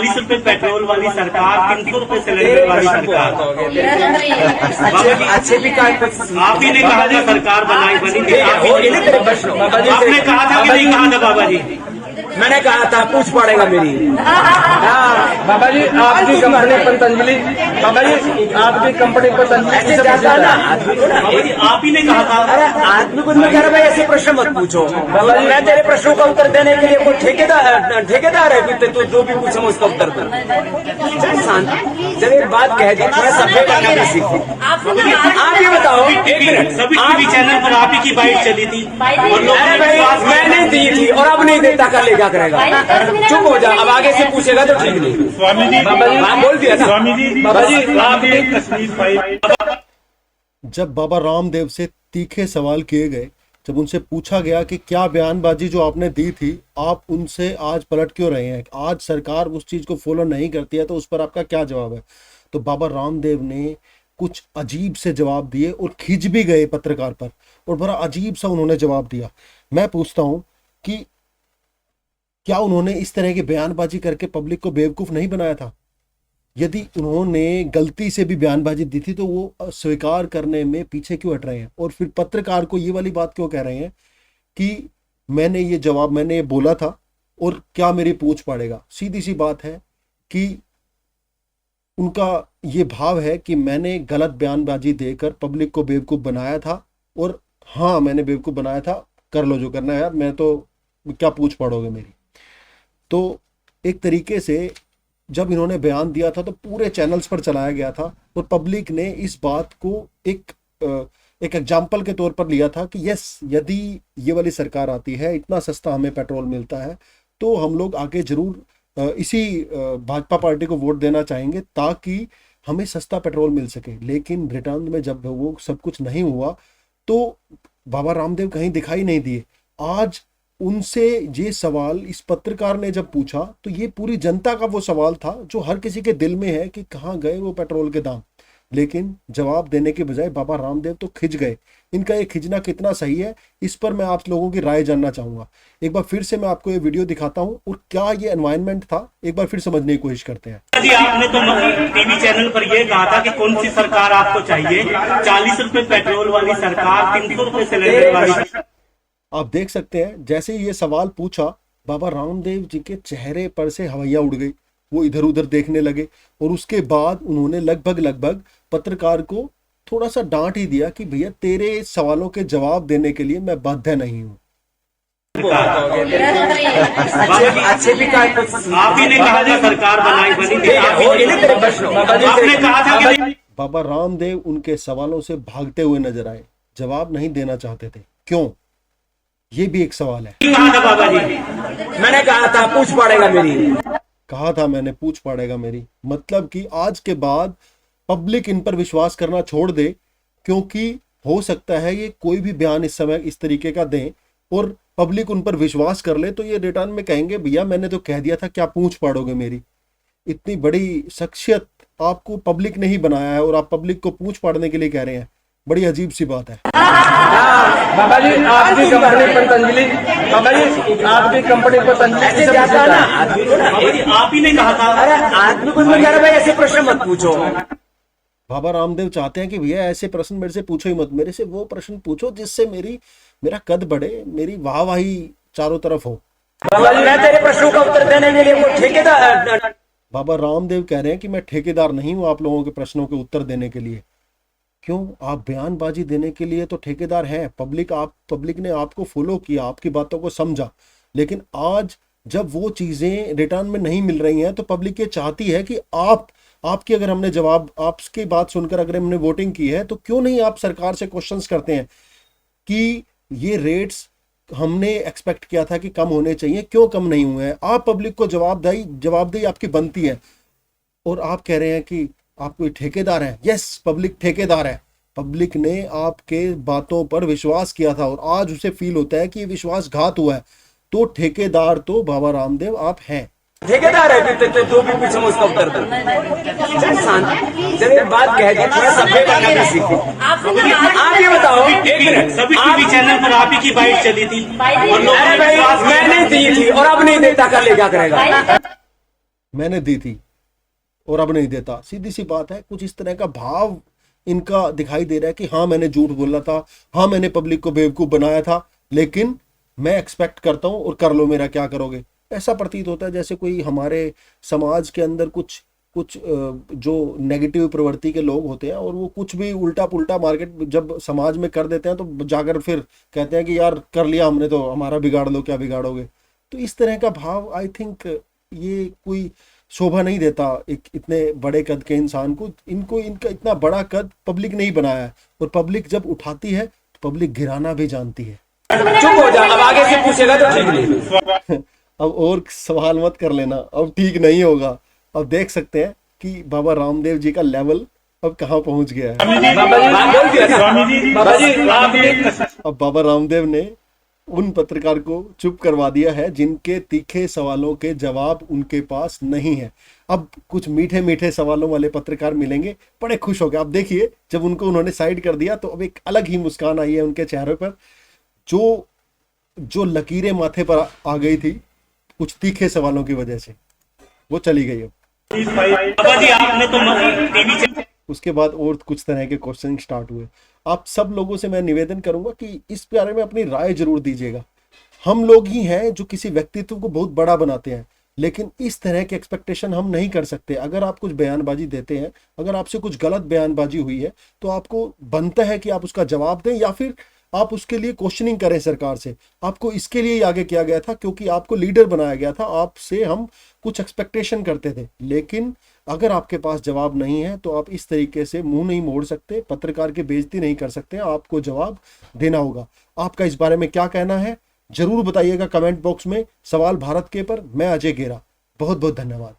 ₹40 petrol वाली सरकार, ₹300 cylinder वाली सरकार। अच्छे भी आप ही ने कहा था सरकार बनी थी, आपने कहा था कि नहीं कहा था बाबा जी? मैंने कहा था पूछ पड़ेगा मेरी। बाबा जी आपकी कंपनी पतंजलि, बाबा जी आपकी कंपनी पतंजलि से पूछा था। बाबा जी आप ही ने कहा था। अरे आदमी को मैं कह रहा भाई ऐसे प्रश्न मत पूछो। मैं तेरे प्रश्नों का उत्तर देने के लिए कोई ठेकेदार है कि तू जो भी पूछो उसका उत्तर दे। जब एक बात कह दी थोड़ा सफेद करना भी सीखो। आप ये बताओ, एक मिनट, सभी टीवी चैनल पर आप ही की बाइट चली थी और लोग मैंने दी थी और अब नहीं देता, कर लेगा करेगा। चुप हो जा, अब आगे से पूछेगा तो ठीक नहीं। स्वामी जी बोल दिया ना स्वामी जी, बाबा जी आप एक तस्वीर पाई। जब बाबा रामदेव से तीखे सवाल किए गए, जब उनसे पूछा गया कि क्या बयानबाजी जो आपने दी थी आप उनसे आज पलट क्यों रहे हैं, आज सरकार उस चीज़ को फॉलो नहीं करती है, तो उस पर आपका क्या जवाब है? तो बाबा रामदेव ने कुछ अजीब से जवाब दिए और खिंच भी गए पत्रकार पर, और बड़ा अजीब सा उन्होंने जवाब दिया। मैं पूछता हूँ कि क्या उन्होंने इस तरह की बयानबाजी करके पब्लिक को बेवकूफ़ नहीं बनाया था? यदि उन्होंने गलती से भी बयानबाजी दी थी तो वो स्वीकार करने में पीछे क्यों हट रहे हैं, और फिर पत्रकार को ये वाली बात क्यों कह रहे हैं कि मैंने ये बोला था और क्या मेरी पूछ पड़ेगा? सीधी सी बात है कि उनका ये भाव है कि मैंने गलत बयानबाजी देकर पब्लिक को बेवकूफ़ बनाया था, और हाँ मैंने बेवकूफ़ बनाया था, कर लो जो करना है यार, मैं तो क्या पूछ पड़ोगे मेरी। तो एक तरीके से जब इन्होंने बयान दिया था तो पूरे चैनल्स पर चलाया गया था, और पब्लिक ने इस बात को एक एग्जाम्पल के तौर पर लिया था कि यस, यदि ये वाली सरकार आती है, इतना सस्ता हमें पेट्रोल मिलता है, तो हम लोग आगे जरूर इसी भाजपा पार्टी को वोट देना चाहेंगे ताकि हमें सस्ता पेट्रोल मिल सके। लेकिन रिटर्न में जब वो सब कुछ नहीं हुआ तो बाबा रामदेव कहीं दिखाई नहीं दिए। आज उनसे ये सवाल इस पत्रकार ने जब पूछा तो ये पूरी जनता का वो सवाल था जो हर किसी के दिल में है कि कहाँ गए वो पेट्रोल के दाम। लेकिन जवाब देने के बजाय बाबा रामदेव तो खिंच गए। इनका ये खिंचना कितना सही है, इस पर मैं आप लोगों की राय जानना चाहूँगा। एक बार फिर से मैं आपको ये वीडियो दिखाता हूँ और क्या ये एनवायरनमेंट था, एक बार फिर समझने की कोशिश करते हैं। जी आपने तो टीवी चैनल पर ये कहा था कि कौन सी सरकार आपको चाहिए, ₹40 पेट्रोल वाली सरकार, ₹300 सिलेंडर वाली। आप देख सकते हैं जैसे ही ये सवाल पूछा बाबा रामदेव जी के चेहरे पर से हवाइयाँ उड़ गई, वो इधर उधर देखने लगे, और उसके बाद उन्होंने लगभग पत्रकार को थोड़ा सा डांट ही दिया कि भैया तेरे सवालों के जवाब देने के लिए मैं बाध्य नहीं हूँ। अच्छे भी आप ही ने कहा था सरकार बनी थी, आपने कहा था कि बाबा रामदेव उनके सवालों से भागते हुए नजर आए, जवाब नहीं देना चाहते थे। क्यों? ये भी एक सवाल है। कहा था बाबा जी? मैंने कहा था पूछ पड़ेगा मेरी। कहा था मैंने पूछ पड़ेगा मेरी, मतलब कि आज के बाद पब्लिक इन पर विश्वास करना छोड़ दे, क्योंकि हो सकता है ये कोई भी बयान इस समय इस तरीके का दें और पब्लिक उन पर विश्वास कर ले, तो ये रिटर्न में कहेंगे भैया मैंने तो कह दिया था, क्या पूछ पड़ोगे मेरी। इतनी बड़ी शख्सियत आपको पब्लिक ने ही बनाया है और आप पब्लिक को पूछ पड़ने के लिए कह रहे हैं, बड़ी अजीब सी बात है। बाबा जी आपकी कंपनी पतंजलि, बाबा जी आपकी कंपनी पतंजलि से पूछा था। आप ही ने कहा था। अरे आदमी को मैं कह रहा भाई ऐसे प्रश्न मत पूछो। बाबा रामदेव चाहते हैं कि भैया ऐसे प्रश्न मेरे से पूछो ही मत, मेरे से वो प्रश्न पूछो जिससे मेरा कद बढ़े, मेरी वाहवाही चारों तरफ हो। मैं तेरे प्रश्नों का उत्तर देने के लिए कोई ठेकेदार। बाबा रामदेव कह रहे हैं कि मैं ठेकेदार नहीं हूं आप लोगों के प्रश्नों के उत्तर देने के लिए। क्यों? आप बयानबाजी देने के लिए तो ठेकेदार हैं। पब्लिक ने आपको फॉलो किया, आपकी बातों को समझा, लेकिन आज जब वो चीजें रिटर्न में नहीं मिल रही हैं तो पब्लिक ये चाहती है कि आपकी अगर हमने जवाब, आपकी बात सुनकर अगर हमने वोटिंग की है, तो क्यों नहीं आप सरकार से क्वेश्चंस करते हैं कि ये रेट्स हमने एक्सपेक्ट किया था कि कम होने चाहिए, क्यों कम नहीं हुए हैं। आप पब्लिक को जवाबदेही आपकी बनती है, और आप कह रहे हैं कि आप कोई ठेकेदार हैं। यस, पब्लिक ठेकेदार है। पब्लिक ने आपके बातों पर विश्वास किया था और आज उसे फील होता है कि ये विश्वासघात हुआ है, तो ठेकेदार तो बाबा रामदेव आप हैं। ठेकेदार है कि जो भी पूछो उसका उत्तर दो। जब एक बात कह दी थोड़ा सफेद करना भी सीखो। आप ये बताओ, एक मिनट, सभी टीवी चैनल पर आप ही की बाइट चली थी और लोग मैंने दी थी और अब नहीं देता, कर लेगा करेगा। मैंने दी थी और अब नहीं देता। सीधी सी बात है, कुछ इस तरह का भाव इनका दिखाई दे रहा है कि हाँ मैंने झूठ बोला था, हाँ मैंने पब्लिक को बेवकूफ़ बनाया था, लेकिन मैं एक्सपेक्ट करता हूँ और कर लो मेरा, क्या करोगे। ऐसा प्रतीत होता है जैसे कोई हमारे समाज के अंदर कुछ कुछ जो नेगेटिव प्रवृत्ति के लोग होते हैं और वो कुछ भी उल्टा पुल्टा मार्केट जब समाज में कर देते हैं तो जाकर फिर कहते हैं कि यार कर लिया हमने तो हमारा बिगाड़ लो, क्या बिगाड़ोगे। तो इस तरह का भाव आई थिंक ये कोई शोभा नहीं देता एक इतने बड़े कद के इंसान को। इनको इनका इतना बड़ा कद पब्लिक नहीं बनाया है, और पब्लिक जब उठाती है तो पब्लिक गिराना भी जानती है। चुप हो जा, अब आगे से पूछेगा तो ठीक नहीं। अब और सवाल मत कर लेना, अब ठीक नहीं होगा। अब देख सकते हैं कि बाबा रामदेव जी का लेवल अब कहाँ पहुंच गया है। बाबा जी आपने अब बाबा रामदेव ने उन पत्रकार को चुप करवा दिया है जिनके तीखे सवालों के जवाब उनके पास नहीं है। अब कुछ मीठे मीठे सवालों वाले पत्रकार मिलेंगे, बड़े खुश हो गए। अब देखिए जब उनको उन्होंने साइड कर दिया तो अब एक अलग ही मुस्कान आई है उनके चेहरे पर। जो लकीरें माथे पर आ गई थी कुछ तीखे सवालों की वजह से, वो चली गई। अब बाबा जी आपने तो टीवी उसके बाद और कुछ तरह के क्वेश्चन स्टार्ट हुए। आप सब लोगों से मैं निवेदन करूंगा कि इस बारे में अपनी राय जरूर दीजिएगा। हम लोग ही हैं जो किसी व्यक्तित्व को बहुत बड़ा बनाते हैं, लेकिन इस तरह के एक्सपेक्टेशन हम नहीं कर सकते। अगर आप कुछ बयानबाजी देते हैं, अगर आपसे कुछ गलत बयानबाजी हुई है तो आपको बनता है कि आप उसका जवाब दें या फिर आप उसके लिए क्वेश्चनिंग करें सरकार से। आपको इसके लिए आगे किया गया था क्योंकि आपको लीडर बनाया गया था, आपसे हम कुछ एक्सपेक्टेशन करते थे। लेकिन अगर आपके पास जवाब नहीं है तो आप इस तरीके से मुंह नहीं मोड़ सकते, पत्रकार की बेइज्जती नहीं कर सकते, आपको जवाब देना होगा। आपका इस बारे में क्या कहना है जरूर बताइएगा कमेंट बॉक्स में। सवाल भारत के पर मैं अजय गेरा, बहुत बहुत धन्यवाद।